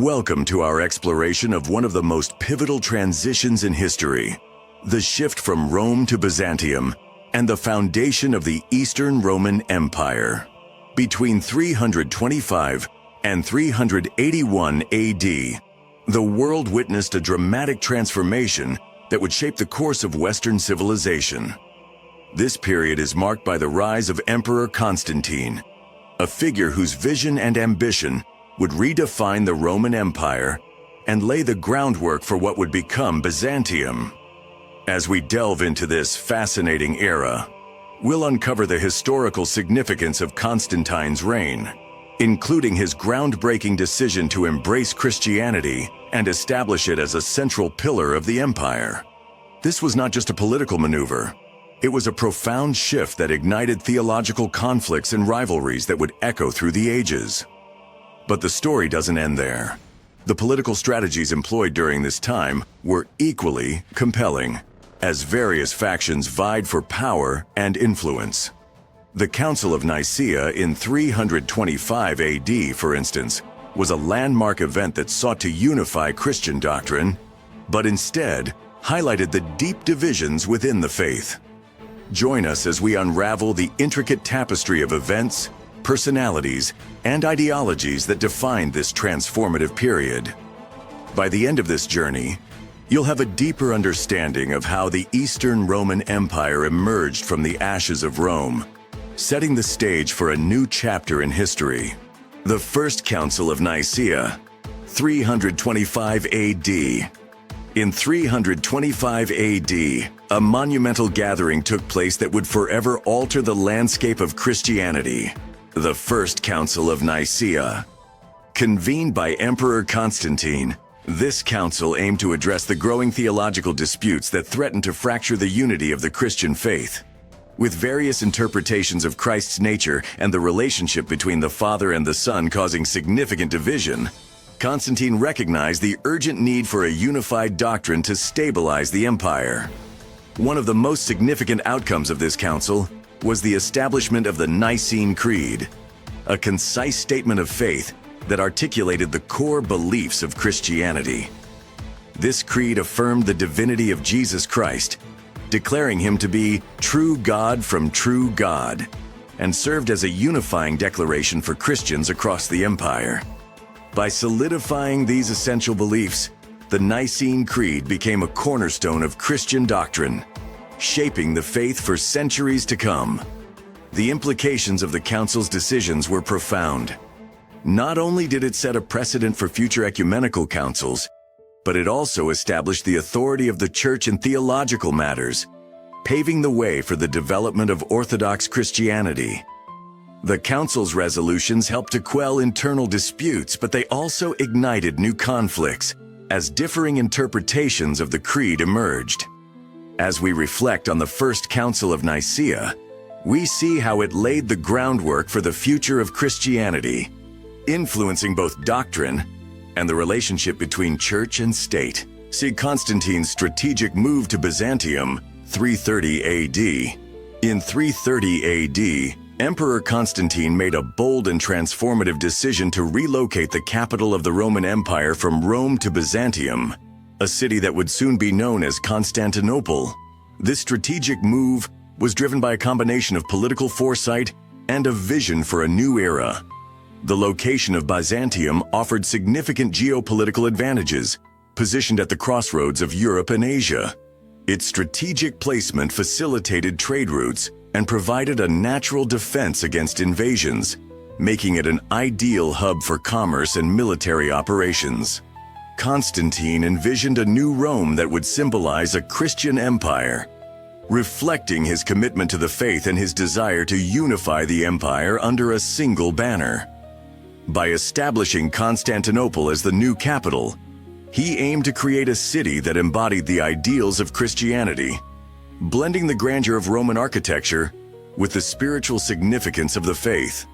Welcome to our exploration of one of the most pivotal transitions in history, the shift from Rome to Byzantium and the foundation of the Eastern Roman Empire. Between 325 and 381 AD, the world witnessed a dramatic transformation that would shape the course of Western civilization. This period is marked by the rise of Emperor Constantine, a figure whose vision and ambition would redefine the Roman Empire and lay the groundwork for what would become Byzantium. As we delve into this fascinating era, we'll uncover the historical significance of Constantine's reign, including his groundbreaking decision to embrace Christianity and establish it as a central pillar of the empire. This was not just a political maneuver. It was a profound shift that ignited theological conflicts and rivalries that would echo through the ages. But the story doesn't end there. The political strategies employed during this time were equally compelling, as various factions vied for power and influence. The Council of Nicaea in 325 AD, for instance, was a landmark event that sought to unify Christian doctrine, but instead highlighted the deep divisions within the faith. Join us as we unravel the intricate tapestry of events, personalities, and ideologies that defined this transformative period. By the end of this journey, you'll have a deeper understanding of how the Eastern Roman Empire emerged from the ashes of Rome, setting the stage for a new chapter in history. The First Council of Nicaea, 325 AD. In 325 AD, a monumental gathering took place that would forever alter the landscape of Christianity. The First Council of Nicaea. Convened by Emperor Constantine, this council aimed to address the growing theological disputes that threatened to fracture the unity of the Christian faith. With various interpretations of Christ's nature and the relationship between the Father and the Son causing significant division, Constantine recognized the urgent need for a unified doctrine to stabilize the empire. One of the most significant outcomes of this council was the establishment of the Nicene Creed, a concise statement of faith that articulated the core beliefs of Christianity. This creed affirmed the divinity of Jesus Christ, declaring him to be true God from true God, and served as a unifying declaration for Christians across the empire. By solidifying these essential beliefs, the Nicene Creed became a cornerstone of Christian doctrine, shaping the faith for centuries to come. The implications of the Council's decisions were profound. Not only did it set a precedent for future ecumenical councils, but it also established the authority of the Church in theological matters, paving the way for the development of Orthodox Christianity. The Council's resolutions helped to quell internal disputes, but they also ignited new conflicts, as differing interpretations of the Creed emerged. As we reflect on the First Council of Nicaea, we see how it laid the groundwork for the future of Christianity, influencing both doctrine and the relationship between church and state. See Constantine's strategic move to Byzantium, 330 AD. In 330 AD, Emperor Constantine made a bold and transformative decision to relocate the capital of the Roman Empire from Rome to Byzantium, a city that would soon be known as Constantinople. This strategic move was driven by a combination of political foresight and a vision for a new era. The location of Byzantium offered significant geopolitical advantages, positioned at the crossroads of Europe and Asia. Its strategic placement facilitated trade routes and provided a natural defense against invasions, making it an ideal hub for commerce and military operations. Constantine envisioned a new Rome that would symbolize a Christian empire, reflecting his commitment to the faith and his desire to unify the empire under a single banner. By establishing Constantinople as the new capital, he aimed to create a city that embodied the ideals of Christianity, blending the grandeur of Roman architecture with the spiritual significance of the faith.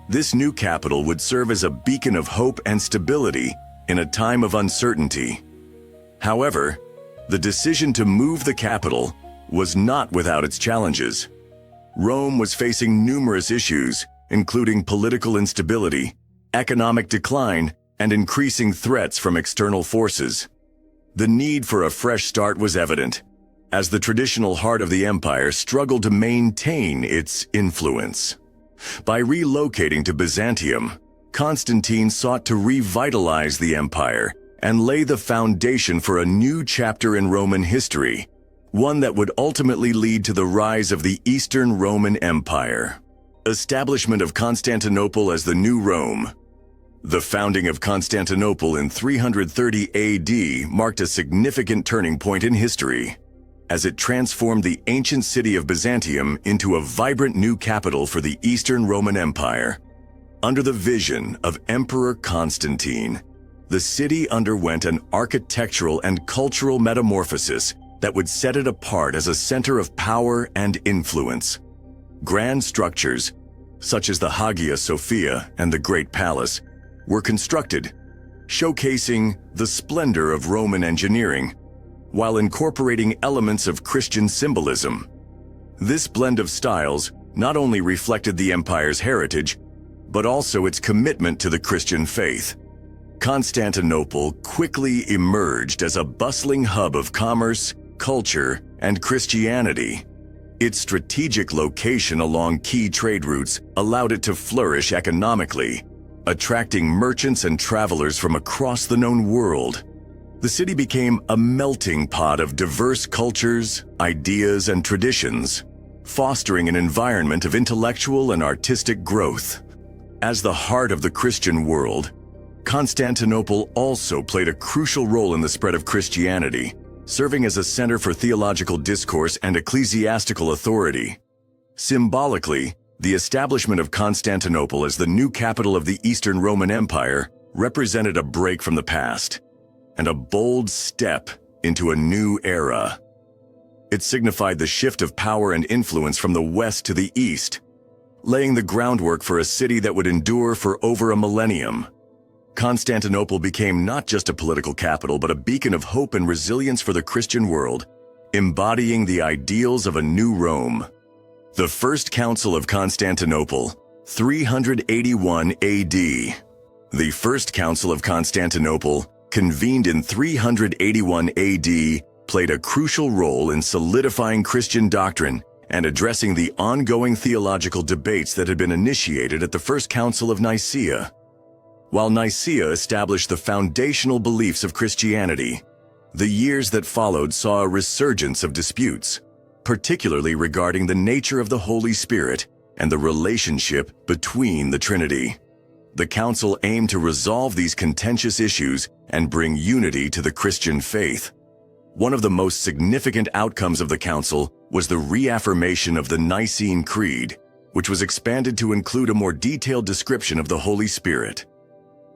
This new capital would serve as a beacon of hope and stability in a time of uncertainty. However, the decision to move the capital was not without its challenges. Rome was facing numerous issues, including political instability, economic decline, and increasing threats from external forces. The need for a fresh start was evident, as the traditional heart of the empire struggled to maintain its influence. By relocating to Byzantium, Constantine sought to revitalize the empire and lay the foundation for a new chapter in Roman history, one that would ultimately lead to the rise of the Eastern Roman Empire. Establishment of Constantinople as the New Rome. The founding of Constantinople in 330 AD marked a significant turning point in history, as it transformed the ancient city of Byzantium into a vibrant new capital for the Eastern Roman Empire. Under the vision of Emperor Constantine, the city underwent an architectural and cultural metamorphosis that would set it apart as a center of power and influence. Grand structures, such as the Hagia Sophia and the Great Palace, were constructed, showcasing the splendor of Roman engineering, while incorporating elements of Christian symbolism. This blend of styles not only reflected the empire's heritage, but also its commitment to the Christian faith. Constantinople quickly emerged as a bustling hub of commerce, culture, and Christianity. Its strategic location along key trade routes allowed it to flourish economically, attracting merchants and travelers from across the known world. The city became a melting pot of diverse cultures, ideas, and traditions, fostering an environment of intellectual and artistic growth. As the heart of the Christian world, Constantinople also played a crucial role in the spread of Christianity, serving as a center for theological discourse and ecclesiastical authority. Symbolically, the establishment of Constantinople as the new capital of the Eastern Roman Empire represented a break from the past and a bold step into a new era. It signified the shift of power and influence from the west to the east, laying the groundwork for a city that would endure for over a millennium. Constantinople became not just a political capital, but a beacon of hope and resilience for the Christian world, embodying the ideals of a new Rome. The First Council of Constantinople, 381 AD. The First Council of Constantinople, convened in 381 AD, played a crucial role in solidifying Christian doctrine and addressing the ongoing theological debates that had been initiated at the First Council of Nicaea. While Nicaea established the foundational beliefs of Christianity, the years that followed saw a resurgence of disputes, particularly regarding the nature of the Holy Spirit and the relationship between the Trinity. The Council aimed to resolve these contentious issues and bring unity to the Christian faith. One of the most significant outcomes of the Council was the reaffirmation of the Nicene Creed, which was expanded to include a more detailed description of the Holy Spirit.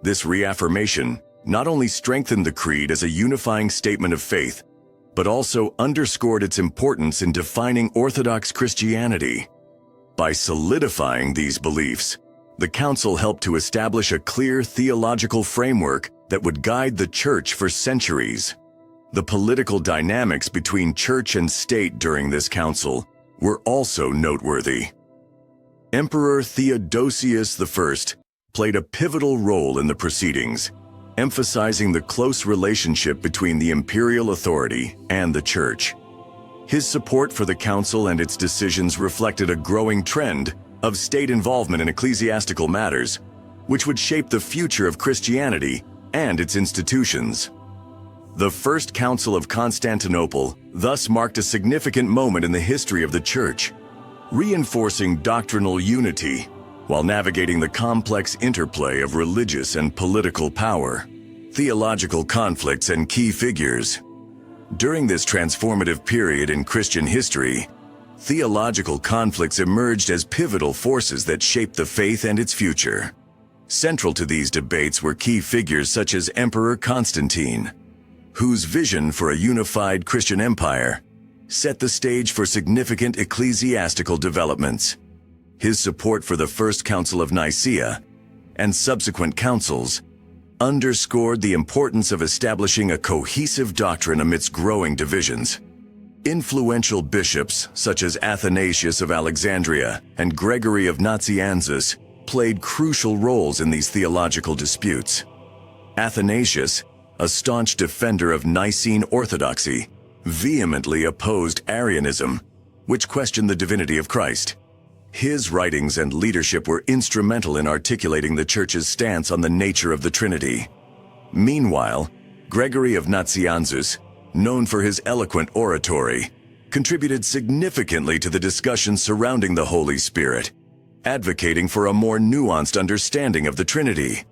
This reaffirmation not only strengthened the Creed as a unifying statement of faith, but also underscored its importance in defining Orthodox Christianity. By solidifying these beliefs, the Council helped to establish a clear theological framework that would guide the Church for centuries. The political dynamics between church and state during this council were also noteworthy. Emperor Theodosius I played a pivotal role in the proceedings, emphasizing the close relationship between the imperial authority and the church. His support for the council and its decisions reflected a growing trend of state involvement in ecclesiastical matters, which would shape the future of Christianity and its institutions. The First Council of Constantinople thus marked a significant moment in the history of the Church, reinforcing doctrinal unity while navigating the complex interplay of religious and political power, theological conflicts, and key figures. During this transformative period in Christian history, theological conflicts emerged as pivotal forces that shaped the faith and its future. Central to these debates were key figures such as Emperor Constantine, whose vision for a unified Christian empire set the stage for significant ecclesiastical developments. His support for the First Council of Nicaea and subsequent councils underscored the importance of establishing a cohesive doctrine amidst growing divisions. Influential bishops such as Athanasius of Alexandria and Gregory of Nazianzus played crucial roles in these theological disputes. Athanasius, a staunch defender of Nicene orthodoxy, vehemently opposed Arianism, which questioned the divinity of Christ. His writings and leadership were instrumental in articulating the Church's stance on the nature of the Trinity. Meanwhile, Gregory of Nazianzus, known for his eloquent oratory, contributed significantly to the discussion surrounding the Holy Spirit, advocating for a more nuanced understanding of the Trinity.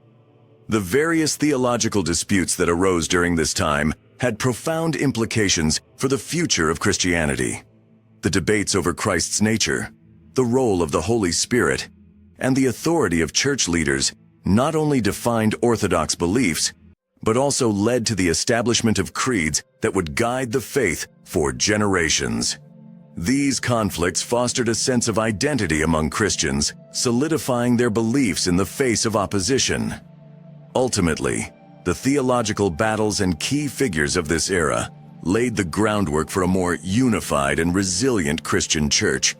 The various theological disputes that arose during this time had profound implications for the future of Christianity. The debates over Christ's nature, the role of the Holy Spirit, and the authority of church leaders not only defined Orthodox beliefs, but also led to the establishment of creeds that would guide the faith for generations. These conflicts fostered a sense of identity among Christians, solidifying their beliefs in the face of opposition. Ultimately, the theological battles and key figures of this era laid the groundwork for a more unified and resilient Christian church,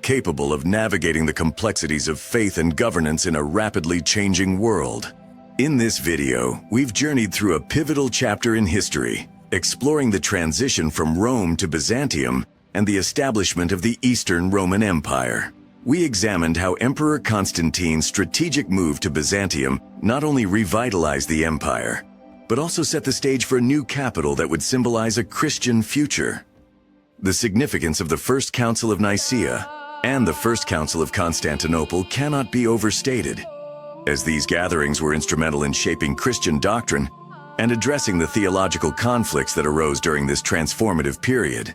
capable of navigating the complexities of faith and governance in a rapidly changing world. In this video, we've journeyed through a pivotal chapter in history, exploring the transition from Rome to Byzantium and the establishment of the Eastern Roman Empire. We examined how Emperor Constantine's strategic move to Byzantium not only revitalized the empire, but also set the stage for a new capital that would symbolize a Christian future. The significance of the First Council of Nicaea and the First Council of Constantinople cannot be overstated, as these gatherings were instrumental in shaping Christian doctrine and addressing the theological conflicts that arose during this transformative period.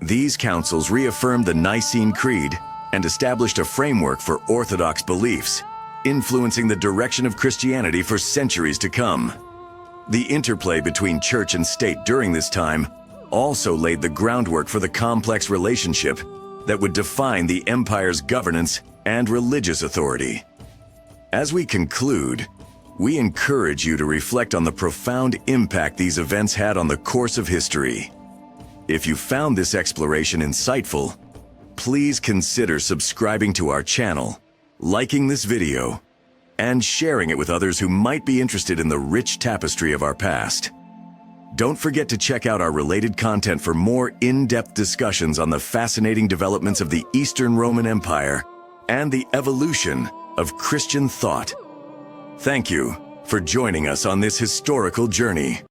These councils reaffirmed the Nicene Creed and established a framework for Orthodox beliefs, influencing the direction of Christianity for centuries to come. The interplay between church and state during this time also laid the groundwork for the complex relationship that would define the empire's governance and religious authority. As we conclude, we encourage you to reflect on the profound impact these events had on the course of history. If you found this exploration insightful, please consider subscribing to our channel, liking this video, and sharing it with others who might be interested in the rich tapestry of our past. Don't forget to check out our related content for more in-depth discussions on the fascinating developments of the Eastern Roman Empire and the evolution of Christian thought. Thank you for joining us on this historical journey.